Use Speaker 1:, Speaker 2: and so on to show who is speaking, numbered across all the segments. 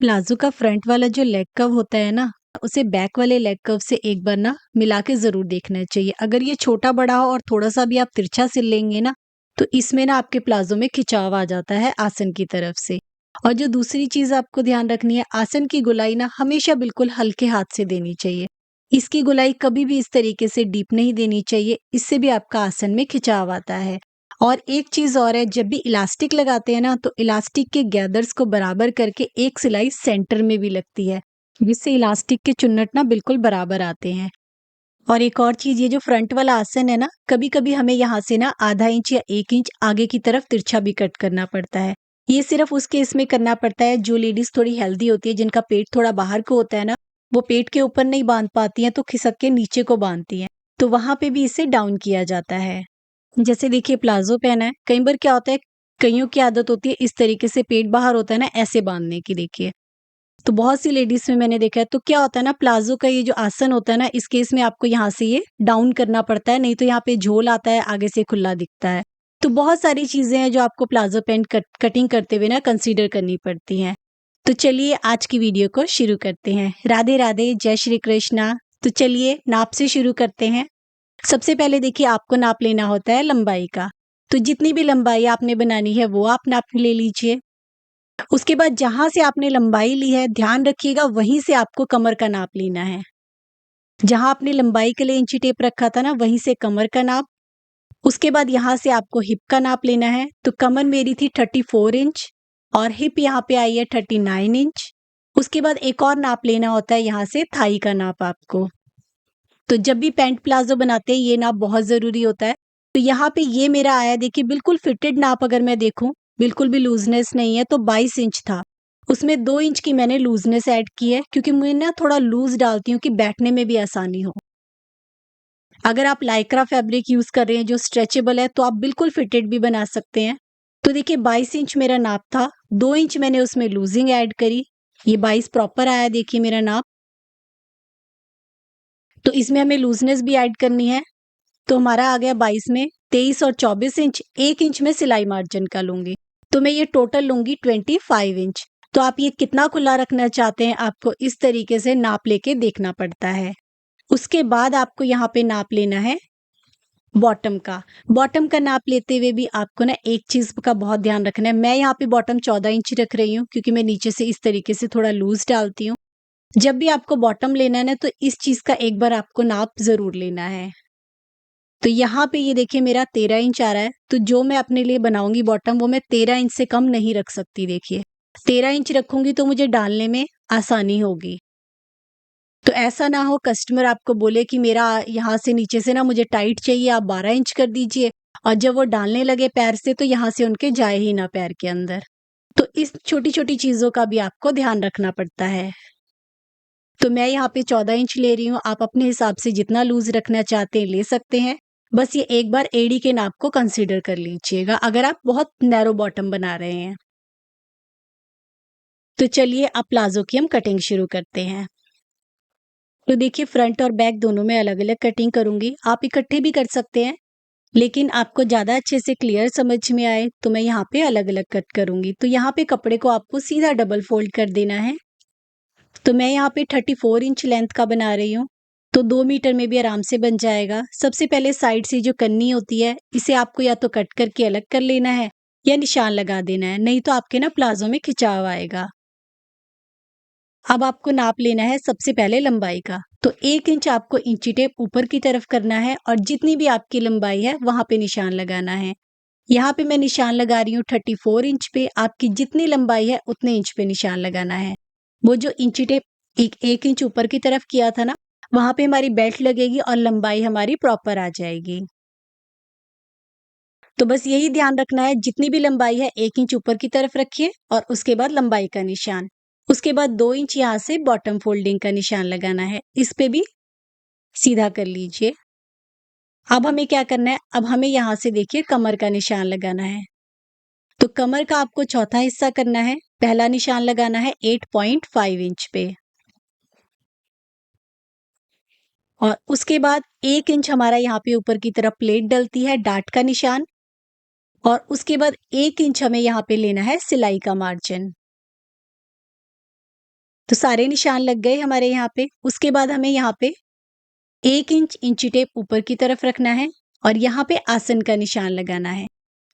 Speaker 1: Palazzo का front वाला जो लेग कर्व होता है ना, उसे बैक वाले लेग कर्व से एक बार ना मिला के ज़रूर देखना चाहिए। अगर ये छोटा-बड़ा हो और थोड़ा-सा भी आप तिरछा सिल लेंगे ना, तो इसमें ना आपके प्लाज़ो में खिंचाव आ जाता है आसन की तरफ से। और जो दूसरी चीज़ आपको ध्यान रखनी है, आसन की गोलाई ना हमेशा बिल्कुल हल्के हाथ से देनी चाहिए। इसकी गोलाई कभी भी इस तरीके से डीप नहीं देनी चाहिए, इससे भी आपका आसन में खिंचाव आता है। और एक चीज़ और है, जब भी इलास्टिक लगाते हैं ना, तो इलास्टिक के गैदर्स को बराबर करके एक सिलाई सेंटर में भी लगती है, जिससे इलास्टिक के चुन्नट ना बिल्कुल बराबर आते हैं। और एक और चीज़, ये जो फ्रंट वाला आसन है ना, कभी-कभी हमें यहाँ से ना आधा इंच या 1 इंच आगे की तरफ तिरछा भी कट करना पड़ता है। ये सिर्फ़ उस केस में करना पड़ता है जो लेडीज़ थोड़ी हेल्दी होती है, जिनका पेट थोड़ा बाहर को होता है ना, वो पेट के ऊपर नहीं बाँध पाती हैं, तो खिसक के नीचे को बाँधती हैं। तो वहाँ पे भी इसे डाउन किया जाता है। जैसे देखिए प्लाज़ो पहना है, कई बार क्या होता है, कइयों की आदत होती है इस तरीके से पेट बाहर होता है ना, ऐसे बाँधने की देखिए। तो बहुत सी लेडीज़ में मैंने देखा है, तो क्या होता है ना, प्लाज़ो का ये जो आसन होता है ना, इस केस में आपको यहाँ से ये डाउन करना पड़ता है, नहीं तो यहाँ पे झोल आता है, आगे से खुला दिखता है। तो बहुत सारी चीज़ें हैं जो आपको प्लाज़ो पैंट कटिंग करते हुए ना कंसीडर करनी पड़ती हैं। तो चलिए आज की वीडियो को शुरू करते हैं। राधे राधे, जय श्री कृष्णा। तो चलिए नाप से शुरू करते हैं। सबसे पहले देखिए आपको नाप लेना होता है लंबाई का। तो जितनी भी लंबाई आपने बनानी है वो आप नाप ले लीजिए। उसके बाद जहाँ से आपने लंबाई ली है, ध्यान रखिएगा वहीं से आपको कमर का नाप लेना है। जहाँ आपने लंबाई के लिए इंची टेप रखा था ना, वहीं से कमर का नाप। उसके बाद यहाँ से आपको हिप का नाप लेना है। तो कमर मेरी थी 34 इंच और हिप यहाँ पे आई है 39 इंच। उसके बाद एक और नाप लेना होता है यहाँ से थाई का नाप आपको। तो जब भी पैंट प्लाज़ो बनाते हैं ये नाप बहुत ज़रूरी होता है। तो यहाँ पे ये मेरा आया, देखिए बिल्कुल फिटेड नाप, अगर मैं देखूँ, बिल्कुल भी लूज़नेस नहीं है, तो 22 इंच था। उसमें 2 इंच की मैंने लूज़नेस ऐड की है, क्योंकि मैं ना थोड़ा लूज़ डालती हूँ कि बैठने में भी आसानी हो। अगर आप लाइक्रा फैब्रिक यूज़ कर रहे हैं जो स्ट्रेचेबल है, तो आप बिल्कुल फिटेड भी बना सकते हैं। तो देखिए 22 इंच मेरा नाप था, 2 इंच मैंने उसमें लूज़िंग ऐड करी। ये 22 प्रॉपर आया देखिए मेरा नाप। तो इसमें हमें लूज़नेस भी ऐड करनी है। तो हमारा आ गया 22 में 23 और 24 इंच, 1 इंच में सिलाई मार्जिन का लूँगी। तो मैं ये टोटल लूँगी 25 इंच। तो आप ये कितना खुला रखना चाहते हैं, आपको इस तरीके से नाप लेके देखना पड़ता है। उसके बाद आपको यहाँ पे नाप लेना है बॉटम का। बॉटम का नाप लेते हुए भी आपको ना एक चीज़ का बहुत ध्यान रखना है। मैं यहाँ पे बॉटम 14 इंच रख रही हूँ, क्योंकि मैं नीचे से इस तरीके से थोड़ा लूज़ डालती हूँ। जब भी आपको बॉटम लेना है ना, तो इस चीज़ का एक बार आपको नाप ज़रूर लेना है। तो यहाँ पे ये देखिए मेरा 13 इंच आ रहा है, तो जो मैं अपने लिए बनाऊँगी बॉटम, वो मैं 13 इंच से कम नहीं रख सकती देखिए। 13 इंच रखूँगी तो मुझे डालने में आसानी होगी। तो ऐसा ना हो कस्टमर आपको बोले कि मेरा यहाँ से नीचे से ना मुझे टाइट चाहिए, आप 12 इंच कर दीजिए, और जब वो डालने लगे पैर से तो यहाँ से उनके जाए ही ना पैर के अंदर। तो इस छोटी-छोटी चीज़ों का भी आपको ध्यान रखना पड़ता है। तो मैं यहाँ पे 14 इंच ले रही हूँ, आप अपने हिसाब से जितना लूज़ रखना चाहते हैं ले सकते हैं। बस ये एक बार एड़ी के नाप को कंसीडर कर लीजिएगा, अगर आप बहुत नैरो बॉटम बना रहे हैं। तो चलिए अब प्लाज़ो की हम कटिंग शुरू करते हैं। तो देखिए फ्रंट और बैक दोनों में अलग-अलग कटिंग करूँगी, आप इकट्ठे भी कर सकते हैं, लेकिन आपको ज़्यादा अच्छे से क्लियर समझ में आए तो मैं यहाँ पे अलग-अलग कट करूँगी। तो यहाँ पे कपड़े को आपको सीधा डबल फ़ोल्ड कर देना है। तो मैं यहाँ पे 34 इंच लेंथ का बना रही हूँ, तो 2 मीटर में भी आराम से बन जाएगा। सबसे पहले साइड से जो कन्नी होती है, इसे आपको या तो कट करके अलग कर लेना है या निशान लगा देना है, नहीं तो आपके ना प्लाज़ो में खिंचाव आएगा। अब आपको नाप लेना है सबसे पहले लंबाई का। तो 1 इंच आपको इंची टेप ऊपर की तरफ करना है और जितनी भी आपकी लंबाई है, वहाँ पे निशान लगाना है। यहाँ पे मैं निशान लगा रही हूँ 34 इंच पे, आपकी जितनी लंबाई है उतने इंच पे निशान लगाना है। वो जो इंची टेप 1 इंच ऊपर की तरफ किया था ना, वहाँ पे हमारी बेल्ट लगेगी और लंबाई हमारी प्रॉपर आ जाएगी। तो बस यही ध्यान रखना है, जितनी भी लंबाई है 1 इंच ऊपर की तरफ रखिए और उसके बाद लंबाई का निशान। उसके बाद 2 इंच यहाँ से बॉटम फोल्डिंग का निशान लगाना है, इस पे भी सीधा कर लीजिए। अब हमें क्या करना है, अब हमें यहाँ से देखिए कमर का निशान लगाना है। तो कमर का आपको चौथा हिस्सा करना है। पहला निशान लगाना है 8.5 इंच पे और उसके बाद 1 इंच हमारा यहाँ पे ऊपर की तरफ प्लेट डलती है, डाट का निशान, और उसके बाद 1 इंच हमें यहाँ पे लेना है सिलाई का मार्जिन। तो सारे निशान लग गए हमारे यहाँ पे। उसके बाद हमें यहाँ पे 1 इंच इंची टेप ऊपर की तरफ रखना है और यहाँ पे आसन का निशान लगाना है।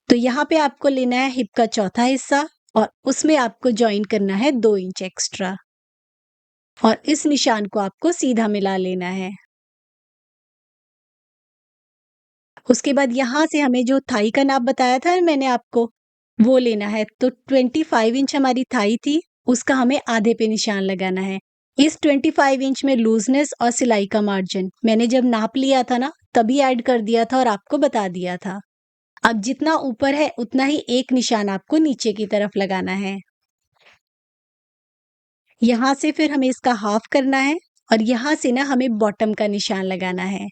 Speaker 1: तो यहाँ पे आपको लेना है हिप का चौथा हिस्सा और उसमें आपको जॉइन करना है 2 इंच एक्स्ट्रा और इस निशान को आपको सीधा मिला लेना है। उसके बाद यहाँ से हमें जो थाई का नाप बताया था मैंने आपको, वो लेना है। तो 25 इंच हमारी थाई थी, उसका हमें आधे पे निशान लगाना है। इस 25 इंच में लूजनेस और सिलाई का मार्जिन मैंने जब नाप लिया था ना, तभी ऐड कर दिया था और आपको बता दिया था। अब जितना ऊपर है उतना ही एक निशान आपको नीचे की तरफ लगाना है। यहाँ से फिर हमें इसका हाफ करना है और यहाँ से ना हमें बॉटम का निशान लगाना है।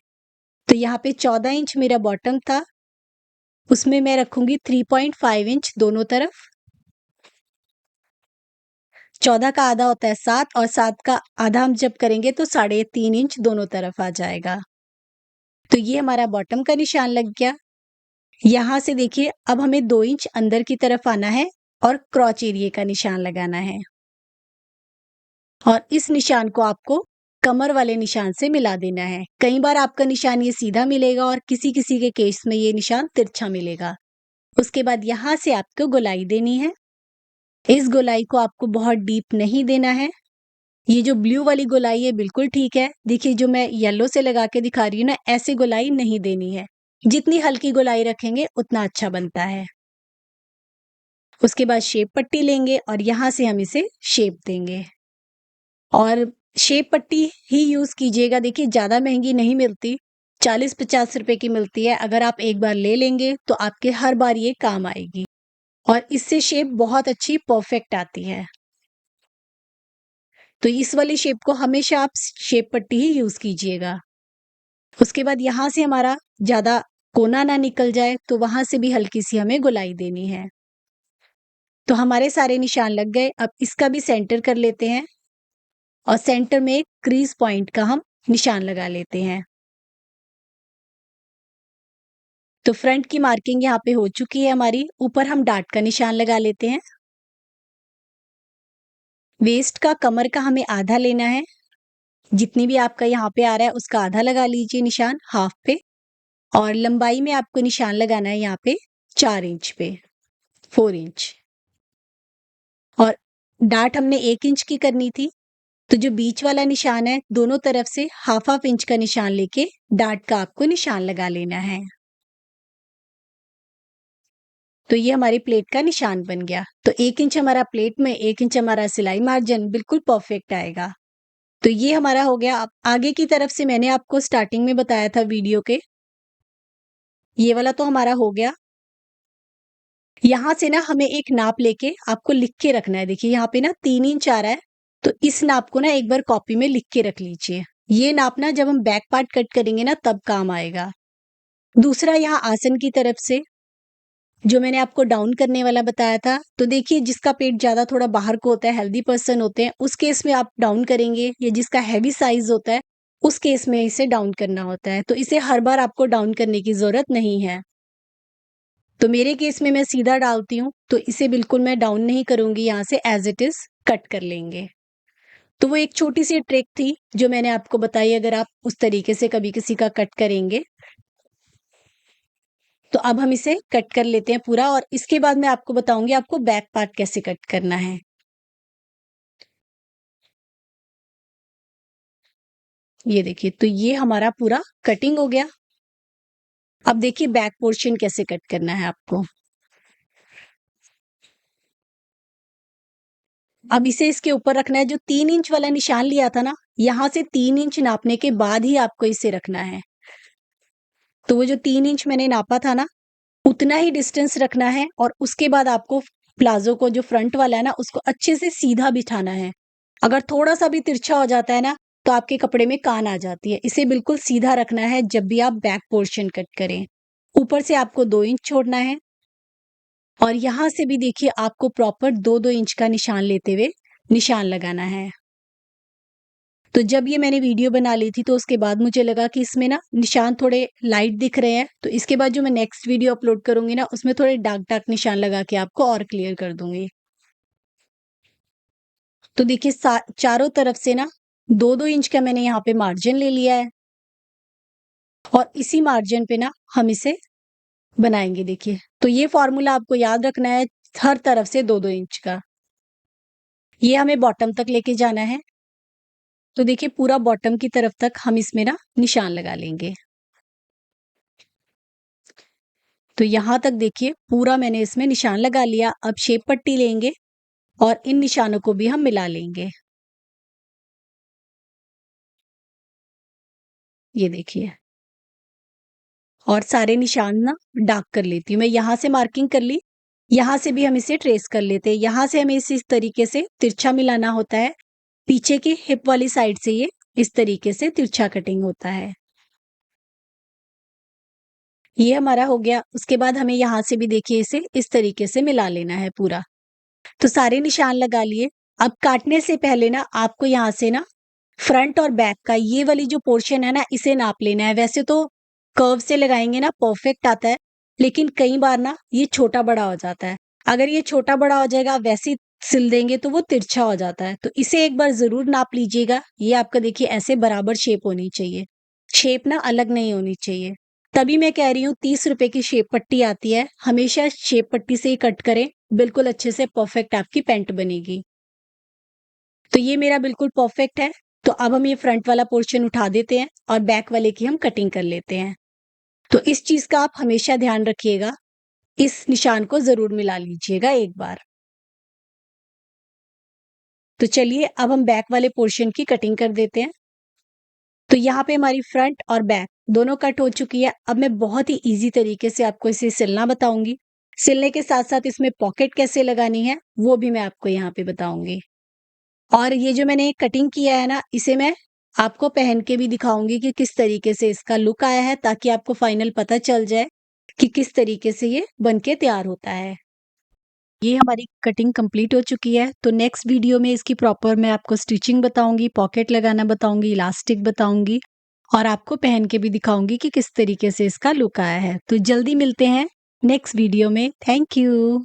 Speaker 1: तो यहाँ पे 14 इंच मेरा बॉटम था, उसमें मैं रखूंगी 3.5 इंच दोनों तरफ। 14 का आधा होता है 7 और 7 का आधा हम जब करेंगे तो 3.5 इंच दोनों तरफ आ जाएगा। तो ये हमारा बॉटम का निशान लग गया। यहाँ से देखिए अब हमें 2 इंच अंदर की तरफ आना है और क्रॉच एरिया का निशान लगाना है और इस निशान को आपको कमर वाले निशान से मिला देना है। कई बार आपका निशान ये सीधा मिलेगा और किसी किसी के केस में ये निशान तिरछा मिलेगा। उसके बाद यहाँ से आपको गोलाई देनी है। इस गोलाई को आपको बहुत डीप नहीं देना है। ये जो ब्लू वाली गोलाई है बिल्कुल ठीक है। देखिए जो मैं येलो से लगा के दिखा रही हूँ ना, ऐसे गोलाई नहीं देनी है। जितनी हल्की गोलाई रखेंगे उतना अच्छा बनता है। उसके बाद शेप पट्टी लेंगे और यहाँ से हम इसे शेप देंगे और शेप पट्टी ही यूज कीजिएगा। देखिए ज्यादा महंगी नहीं मिलती, 40-50 रुपए की मिलती है। अगर आप एक बार ले लेंगे तो आपके हर बार ये काम आएगी और इससे शेप बहुत अच्छी परफेक्ट आती है। तो इस वाली शेप को हमेशा आप शेप पट्टी ही यूज कीजिएगा। उसके बाद यहाँ से हमारा ज्यादा कोना ना निकल जाए तो वहां से भी हल्की सी हमें गोलाई देनी है। तो हमारे सारे निशान लग गए। अब इसका भी सेंटर कर लेते हैं और सेंटर में एक क्रीज पॉइंट का हम निशान लगा लेते हैं। तो फ्रंट की मार्किंग यहाँ पे हो चुकी है हमारी। ऊपर हम डार्ट का निशान लगा लेते हैं। वेस्ट का कमर का हमें आधा लेना है। जितनी भी आपका यहाँ पे आ रहा है उसका आधा लगा लीजिए निशान हाफ पे। और लंबाई में आपको निशान लगाना है यहाँ पे 4 इंच पे, 4 इंच। और डार्ट हमने 1 इंच की करनी थी। तो जो बीच वाला निशान है दोनों तरफ से हाफ हाफ इंच का निशान लेके डार्ट का आपको निशान लगा लेना है। तो ये हमारी प्लेट का निशान बन गया। तो 1 इंच हमारा प्लेट में, 1 इंच हमारा सिलाई मार्जिन बिल्कुल परफेक्ट आएगा। तो ये हमारा हो गया। अब आगे की तरफ से मैंने आपको स्टार्टिंग में बताया था वीडियो के, ये वाला तो हमारा हो गया। यहाँ से ना हमें एक नाप लेके आपको लिख के रखना है। देखिए यहाँ पे ना 3 इंच आ रहा है, तो इस नाप को ना एक बार कॉपी में लिख के रख लीजिए। ये नाप ना जब हम बैक पार्ट कट करेंगे ना तब काम आएगा। दूसरा यहाँ आसन की तरफ से जो मैंने आपको डाउन करने वाला बताया था, तो देखिए जिसका पेट ज्यादा थोड़ा बाहर को होता है, हेल्दी पर्सन होते हैं, उस केस में आप डाउन करेंगे, या जिसका हैवी साइज होता है उस केस में इसे डाउन करना होता है। तो इसे हर बार आपको डाउन करने की जरूरत नहीं है। तो मेरे केस में मैं सीधा डालती हूँ, तो इसे बिल्कुल मैं डाउन नहीं करूंगी, यहाँ से एज इट इज कट कर लेंगे। तो वो एक छोटी सी ट्रिक थी जो मैंने आपको बताई। अगर आप उस तरीके से कभी किसी का कट करेंगे तो अब हम इसे कट कर लेते हैं पूरा, और इसके बाद मैं आपको बताऊंगी आपको बैक पार्ट कैसे कट करना है। ये देखिए, तो ये हमारा पूरा कटिंग हो गया। अब देखिए बैक पोर्शन कैसे कट करना है आपको। अब इसे इसके ऊपर रखना है। जो 3 इंच वाला निशान लिया था ना, यहां से 3 इंच नापने के बाद ही आपको इसे रखना है। तो वो जो 3 इंच मैंने नापा था ना, उतना ही डिस्टेंस रखना है और उसके बाद आपको प्लाजो को जो फ्रंट वाला है ना उसको अच्छे से सीधा बिठाना है। अगर थोड़ा सा भी तिरछा हो जाता है ना तो आपके कपड़े में कान आ जाती है। इसे बिल्कुल सीधा रखना है जब भी आप बैक पोर्शन कट करें। ऊपर से आपको 2 इंच छोड़ना है और यहां से भी देखिए आपको प्रॉपर 2-2 इंच का निशान लेते हुए निशान लगाना है। तो जब ये मैंने वीडियो बना ली थी तो उसके बाद मुझे लगा कि इसमें ना निशान थोड़े लाइट दिख रहे हैं, तो इसके बाद जो मैं नेक्स्ट वीडियो अपलोड करूंगी ना उसमें थोड़े डार्क डार्क निशान लगा के आपको और क्लियर कर दूंगी। तो देखिए चारों तरफ से ना 2-2 इंच का मैंने यहाँ पे मार्जिन ले लिया है और इसी मार्जिन पे ना हम इसे बनाएँगे देखिए। तो ये फ़ॉर्मूला आपको याद रखना है, हर तरफ से 2-2 इंच का। ये हमें बॉटम तक लेके जाना है। तो देखिए पूरा बॉटम की तरफ तक हम इसमें ना निशान लगा लेंगे। तो यहाँ तक देखिए पूरा मैंने इसमें निशान लगा लिया। अब शेप पट्टी लेंगे और इन निशानों को भी हम मिला लेंगे। ये देखिए और सारे निशान ना डार्क कर लेती हूँ। मैं यहाँ से मार्किंग कर ली, यहाँ से भी हम इसे ट्रेस कर लेते हैं। यहाँ से हमें इस तरीके से तिरछा मिलाना होता है। पीछे की हिप वाली साइड से ये इस तरीके से तिरछा कटिंग होता है। ये हमारा हो गया। उसके बाद हमें यहाँ से भी देखिए इसे इस तरीके से मिला लेना है पूरा। तो सारे निशान लगा लिए। अब काटने से पहले ना आपको यहाँ से ना फ्रंट और बैक का ये वाली जो पोर्शन है ना इसे नाप लेना है। वैसे तो कर्व से लगाएँगे ना परफेक्ट आता है, लेकिन कई बार ना ये छोटा-बड़ा हो जाता है। अगर ये छोटा-बड़ा हो जाएगा वैसे ही सिल देंगे तो वो तिरछा हो जाता है। तो इसे एक बार ज़रूर नाप लीजिएगा। ये आपका देखिए ऐसे बराबर शेप होनी चाहिए। शेप ना अलग नहीं होनी चाहिए। तभी मैं कह रही हूँ 30 रुपए की शेप पट्टी आती है। हमेशा शेप पट्टी से ही कट करें, बिल्कुल अच्छे से परफेक्ट आपकी पैंट बनेगी। तो ये मेरा बिल्कुल परफेक्ट है। तो अब हम ये फ्रंट वाला पोर्शन उठा देते हैं और बैक वाले की हम कटिंग कर लेते हैं। तो इस चीज़ का आप हमेशा ध्यान रखिएगा, इस निशान को ज़रूर मिला लीजिएगा एक बार। तो चलिए अब हम बैक वाले पोर्शन की कटिंग कर देते हैं। तो यहाँ पे हमारी फ्रंट और बैक दोनों कट हो चुकी है। अब मैं बहुत ही ईज़ी तरीके से आपको इसे सिलना बताऊँगी। सिलने के साथ-साथ इसमें पॉकेट कैसे लगानी है, वो भी मैं आपको यहाँ पे बताऊँगी। और ये जो मैंने कटिंग किया है ना, इसे मैं आपको पहन के भी दिखाऊँगी कि किस तरीके से इसका लुक आया है, ताकि आपको फाइनल पता चल जाए कि किस तरीके से ये बन के तैयार होता है। ये हमारी कटिंग कंप्लीट हो चुकी है, तो नेक्स्ट वीडियो में इसकी प्रॉपर मैं आपको स्टिचिंग बताऊँगी, पॉकेट लगाना बताऊँगी, इलास्टिक बताऊँगी और आपको पहन के भी दिखाऊँगी कि किस तरीके से इसका लुक आया है। तो जल्दी मिलते हैं नेक्स्ट वीडियो में। Thank you.